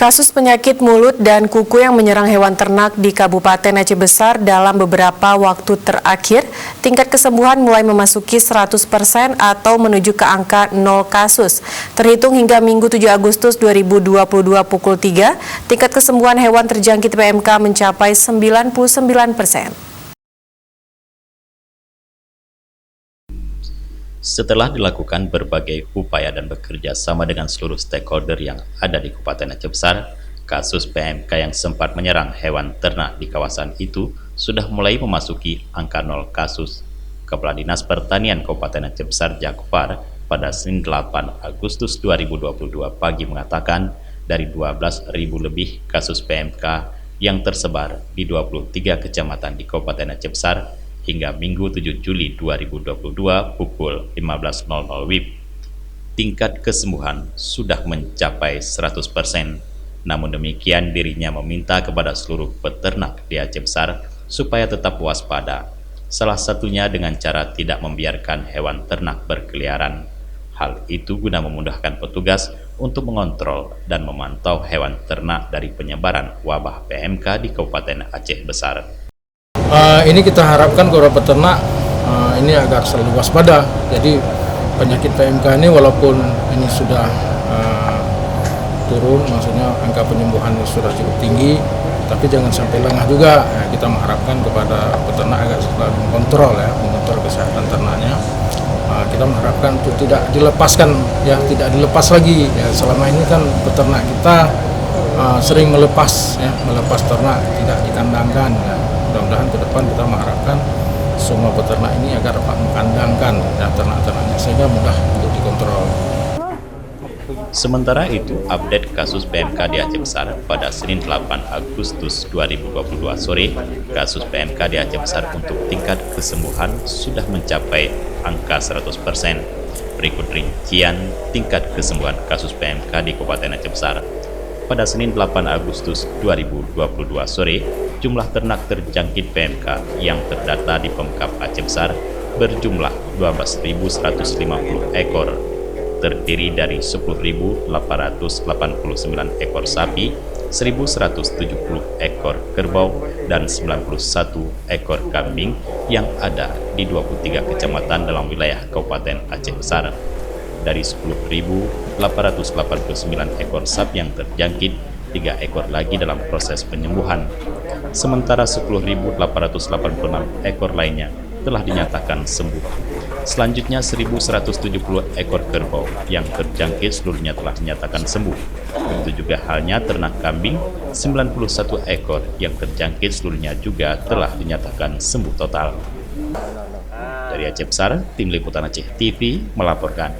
Kasus penyakit mulut dan kuku yang menyerang hewan ternak di Kabupaten Aceh Besar dalam beberapa waktu terakhir, tingkat kesembuhan mulai memasuki 100% atau menuju ke angka 0 kasus. Terhitung hingga Minggu 7 Agustus 2022 pukul 3, tingkat kesembuhan hewan terjangkit PMK mencapai 99%. Setelah dilakukan berbagai upaya dan bekerja sama dengan seluruh stakeholder yang ada di Kabupaten Aceh Besar, kasus PMK yang sempat menyerang hewan ternak di kawasan itu sudah mulai memasuki angka 0 kasus. Kepala Dinas Pertanian Kabupaten Aceh Besar Jakfar pada Senin 8 Agustus 2022 pagi mengatakan dari 12.000 lebih kasus PMK yang tersebar di 23 kecamatan di Kabupaten Aceh Besar, hingga Minggu 7 Juli 2022 pukul 15.00 WIB, tingkat kesembuhan sudah mencapai 100%. Namun demikian, dirinya meminta kepada seluruh peternak di Aceh Besar supaya tetap waspada, salah satunya dengan cara tidak membiarkan hewan ternak berkeliaran. Hal itu guna memudahkan petugas untuk mengontrol dan memantau hewan ternak dari penyebaran wabah PMK di Kabupaten Aceh Besar. Ini kita harapkan kepada peternak ini agar selalu waspada. Jadi penyakit PMK ini walaupun ini sudah turun, maksudnya angka penyembuhan sudah cukup tinggi, tapi jangan sampai lengah juga. Kita mengharapkan kepada peternak agar selalu mengontrol kesehatan ternaknya. Kita mengharapkan untuk tidak dilepaskan, tidak dilepas lagi. Selama ini kan peternak kita sering melepas ternak, tidak dikandangkan. Mudah-mudahan ke depan kita mengharapkan semua peternak ini agar dapat mengkandangkan ternak-ternaknya sehingga mudah untuk dikontrol. Sementara itu, update kasus PMK di Aceh Besar pada Senin 8 Agustus 2022 sore, kasus PMK di Aceh Besar untuk tingkat kesembuhan sudah mencapai angka 100%. Berikut rincian tingkat kesembuhan kasus PMK di Kabupaten Aceh Besar. Pada Senin 8 Agustus 2022 sore, jumlah ternak terjangkit PMK yang terdata di Pemkab Aceh Besar berjumlah 12.150 ekor, terdiri dari 10.889 ekor sapi, 1.170 ekor kerbau, dan 91 ekor kambing yang ada di 23 kecamatan dalam wilayah Kabupaten Aceh Besar. Dari 10.889 ekor sapi yang terjangkit, 3 ekor lagi dalam proses penyembuhan. Sementara 10.886 ekor lainnya telah dinyatakan sembuh. Selanjutnya 1.170 ekor kerbau yang terjangkit seluruhnya telah dinyatakan sembuh. Begitu juga halnya ternak kambing, 91 ekor yang terjangkit seluruhnya juga telah dinyatakan sembuh total. Dari Aceh Besar, Tim Liputan Aceh TV melaporkan.